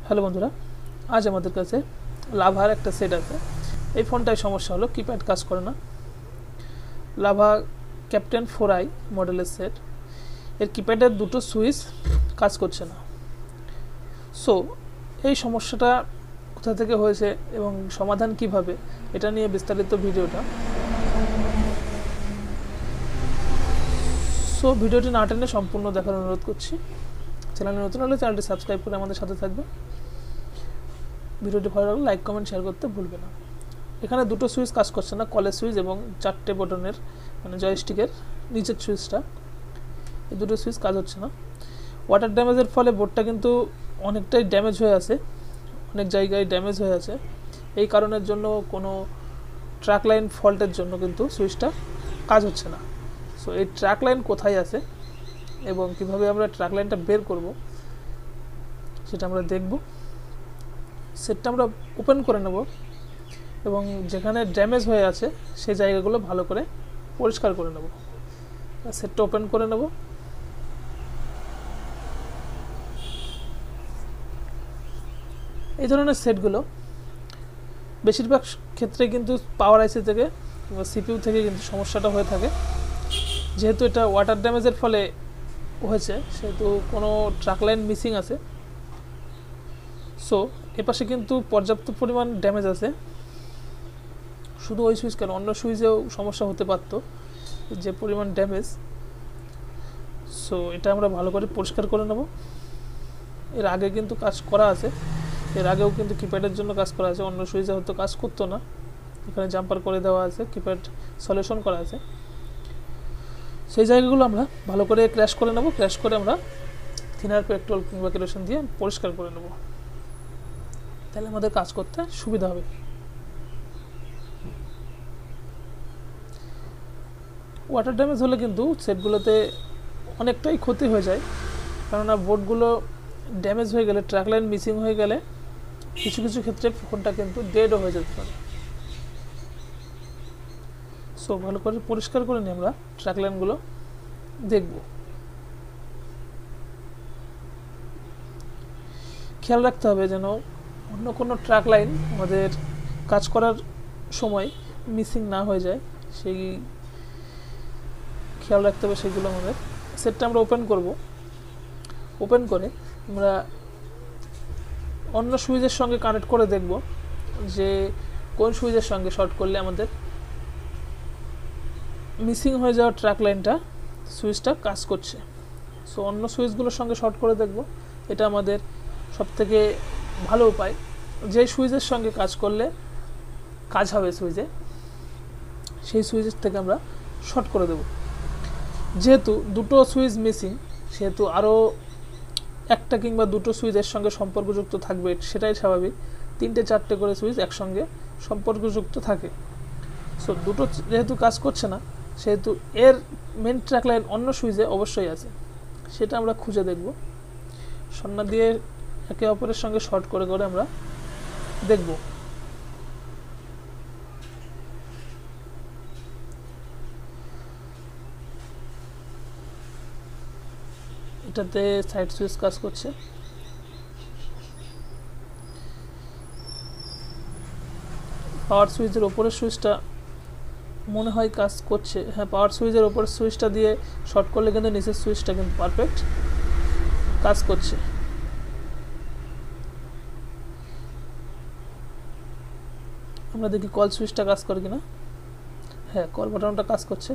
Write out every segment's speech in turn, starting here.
Hello বন্ধুরা, আজ আমাদের কাছে লাভার একটা সেট আছে। এই ফোনটায় সমস্যা হলো কিপ্যাড কাজ করে না। লাভা ক্যাপ্টেন 4i মডেলের সেট, এর কিপ্যাডের দুটো সুইচ কাজ করছে না। সো এই সমস্যাটা কোথা থেকে হয়েছে এবং সমাধান কিভাবে, এটা নিয়ে বিস্তারিত ভিডিওটা। সো ভিডিওটি না টেনে সম্পূর্ণ দেখার অনুরোধ করছি। চ্যানেলে নতুন হলে চ্যানেলটি সাবস্ক্রাইব করে আমাদের সাথে থাকবে। ভিডিওটি ভালো লাগলে লাইক কমেন্ট শেয়ার করতে ভুলবে না। এখানে দুটো সুইচ কাজ করছে না, কলের সুইচ এবং 4টে বটনের মানে জয়স্টিকের নিচের সুইচটা, এই দুটো সুইচ কাজ হচ্ছে না। ওয়াটার ড্যামেজের ফলে বোর্ডটা কিন্তু অনেকটাই ড্যামেজ হয়ে আছে, অনেক জায়গায় ড্যামেজ হয়ে আছে। এই কারণের জন্য কোনো ট্র্যাক লাইন ফল্টের জন্য কিন্তু সুইচটা কাজ হচ্ছে না। সো এই ট্র্যাক লাইন কোথায় আছে এবং কিভাবে আমরা ট্র্যাক লাইনটা বের করব সেটা আমরা দেখব। সেটটা আমরা ওপেন করে নেব এবং যেখানে ড্যামেজ হয়ে আছে সেই জায়গাগুলো ভালো করে পরিষ্কার করে নেব। সেটটা ওপেন করে নেব। এই ধরনের সেটগুলো বেশিরভাগ ক্ষেত্রে কিন্তু পাওয়ার আইসি থেকে কিংবা সিপিইউ থেকে কিন্তু সমস্যাটা হয়ে থাকে। যেহেতু এটা ওয়াটার ড্যামেজের ফলে হয়েছে সেহেতু কোনো ট্র্যাক লাইন মিসিং আছে। সো এপাশে কিন্তু পর্যাপ্ত পরিমাণ ড্যামেজ আছে। শুধু ওই সুইচ কেন, অন্য সুইচেও সমস্যা হতে পারত যে পরিমাণ ড্যামেজ। সো এটা আমরা ভালো করে পরিষ্কার করে নেব। এর আগে কিন্তু কাজ করা আছে, এর আগেও কিন্তু কিপ্যাডের জন্য কাজ করা আছে, অন্য সুইচে হয়তো কাজ করতো না। এখানে জাম্পার করে দেওয়া আছে, কিপ্যাড সলিউশন করা আছে। সেই জায়গাগুলো আমরা ভালো করে ক্র্যাশ করে নেব। ক্র্যাশ করে আমরা থিনার পেট্রোল কিংবা কেরোসিন দিয়ে পরিষ্কার করে নেব, তাহলে আমাদের কাজ করতে সুবিধা হবে। ওয়াটার ড্যামেজ হলে কিন্তু সেটগুলোতে অনেকটাই ক্ষতি হয়ে যায়, কেননা বোর্ডগুলো ড্যামেজ হয়ে গেলে, ট্র্যাক লাইন মিসিং হয়ে গেলে কিছু কিছু ক্ষেত্রে ফোনটা কিন্তু ডেডও হয়ে যেতে পারে। সো ভালো করে পরিষ্কার করে নিয়ে আমরা ট্র্যাক লাইনগুলো দেখব। খেয়াল রাখতে হবে যেন অন্য কোনো ট্র্যাক লাইন আমাদের কাজ করার সময় মিসিং না হয়ে যায়, সেই খেয়াল রাখতে হবে সেগুলো আমাদের। সেটটা আমরা ওপেন করব। ওপেন করে আমরা অন্য সুইচের সঙ্গে কানেক্ট করে দেখব যে কোন সুইচের সঙ্গে শর্ট করলে আমাদের মিসিং হয়ে যাওয়া ট্র্যাক লাইনটা সুইচটা কাজ করছে। সো অন্য সুইচগুলোর সঙ্গে শর্ট করে দেখব, এটা আমাদের সবথেকে ভালো উপায়। যে সুইচের সঙ্গে কাজ করলে কাজ হবে সুইচে, সেই সুইচের থেকে আমরা শর্ট করে দেব। যেহেতু দুটো সুইচ মিসিং, সেহেতু আরও একটা কিংবা দুটো সুইচের সঙ্গে সম্পর্কযুক্ত থাকবে, সেটাই স্বাভাবিক। 3-4টে করে সুইচ একসঙ্গে সম্পর্কযুক্ত থাকে। সো দুটো যেহেতু কাজ করছে না, সেহেতু এর মেন ট্র্যাক লাইন অন্য সুইচে অবশ্যই আছে, সেটা আমরা খুঁজে দেখব। সন্না দিয়ে একে অপরের সঙ্গে শর্ট করে করে আমরা দেখব। এটাতে সাইড সুইচ কাজ করছে। পাওয়ার সুইচের ওপরের সুইচটা মনে হয় কাজ করছে। হ্যাঁ, পাওয়ার সুইচের ওপরের সুইচটা দিয়ে শর্ট করলে কিন্তু নিচের সুইচটা কিন্তু পারফেক্ট কাজ করছে। আমরা দেখি কল সুইচটা কাজ করে কিনা। হ্যাঁ, কল বাটনটা কাজ করছে।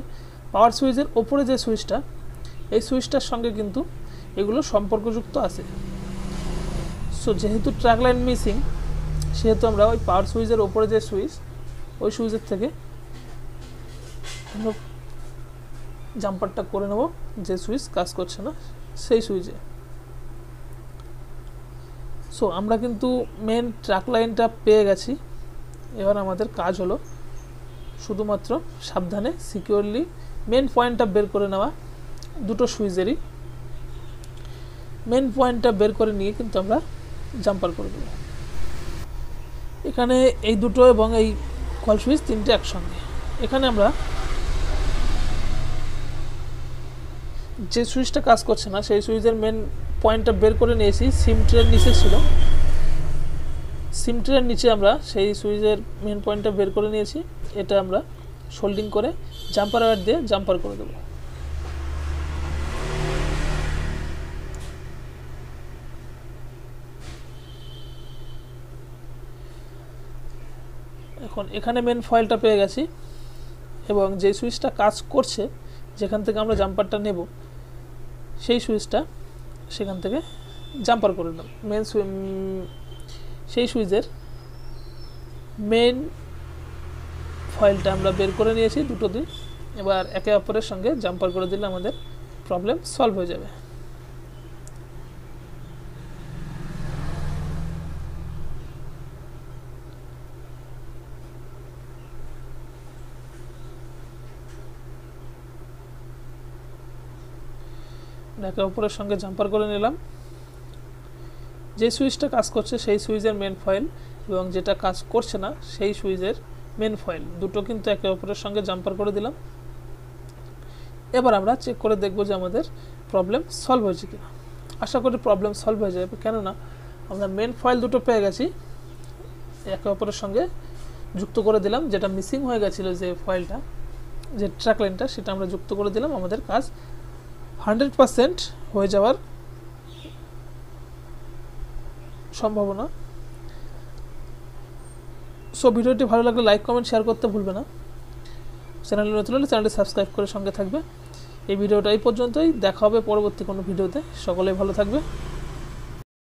পাওয়ার সুইচের ওপরে যে সুইচটা, এই সুইচটার সঙ্গে কিন্তু এগুলো সম্পর্কযুক্ত আছে। সো যেহেতু ট্র্যাক লাইন মিসিং, সেহেতু আমরা ওই পাওয়ার সুইচের ওপরে যে সুইচ, ওই সুইচের থেকে আমরা জাম্পারটা করে নেব যে সুইচ কাজ করছে না সেই সুইচে। সো আমরা কিন্তু মেন ট্র্যাক লাইনটা পেয়ে গেছি। এবার আমাদের কাজ হলো শুধুমাত্র সাবধানে সিকিউরলি মেন পয়েন্টটা বের করে নেওয়া। দুটো সুইচেরই মেন পয়েন্টটা বের করে নিয়ে কিন্তু আমরা জাম্পার করে দেব। এখানে এই দুটো এবং এই কল সুইচ 3টে একসঙ্গে। এখানে আমরা যে সুইচটা কাজ করছে না সেই সুইচের মেন পয়েন্টটা বের করে নিয়েছি। সিম ট্রের নিচে ছিল, সিমট্রের নিচে আমরা সেই সুইচের মেন পয়েন্টটা বের করে নিয়েছি। এটা আমরা সোল্ডিং করে জাম্পার ওয়্যার দিয়ে জাম্পার করে দেব। এখন এখানে মেন ফয়েলটা পেয়ে গেছি এবং যে সুইচটা কাজ করছে, যেখান থেকে আমরা জাম্পারটা নেব, সেই সুইচটা সেখান থেকে জাম্পার করে নেব। সেই সুইচের মেন ফয়েলটা আমরা বের করে নিয়েছি দুটো দিন। এবার একে অপরের সঙ্গে জাম্পার করে দিলে আমাদের প্রবলেম সলভ হয়ে যাবে। একে অপরের সঙ্গে জাম্পার করে নিলাম। যে সুইচটা কাজ করছে সেই সুইচের মেন ফয়েল এবং যেটা কাজ করছে না সেই সুইচের মেন ফয়েল দুটো কিন্তু একে অপরের সঙ্গে জাম্পার করে দিলাম। এবার আমরা চেক করে দেখব যে আমাদের প্রবলেম সলভ হয়েছে কিনা। আশা করি প্রবলেম সলভ হয়ে যাবে, কেননা আমরা মেন ফয়েল দুটো পেয়ে গেছি, একে অপরের সঙ্গে যুক্ত করে দিলাম। যেটা মিসিং হয়ে গেছিলো যে ফয়েলটা, যে ট্র্যাক লাইনটা, সেটা আমরা যুক্ত করে দিলাম। আমাদের কাজ 100% হয়ে যাওয়ার সম্ভাবনা। সো ভিডিওটি ভালো লাগলে লাইক কমেন্ট শেয়ার করতে ভুলবে না। চ্যানেলে নতুন হলে চ্যানেলটি সাবস্ক্রাইব করে সঙ্গে থাকবে। এই ভিডিওটা এই পর্যন্তই, দেখা হবে পরবর্তী কোনো ভিডিওতে। সকলেই ভালো থাকবে।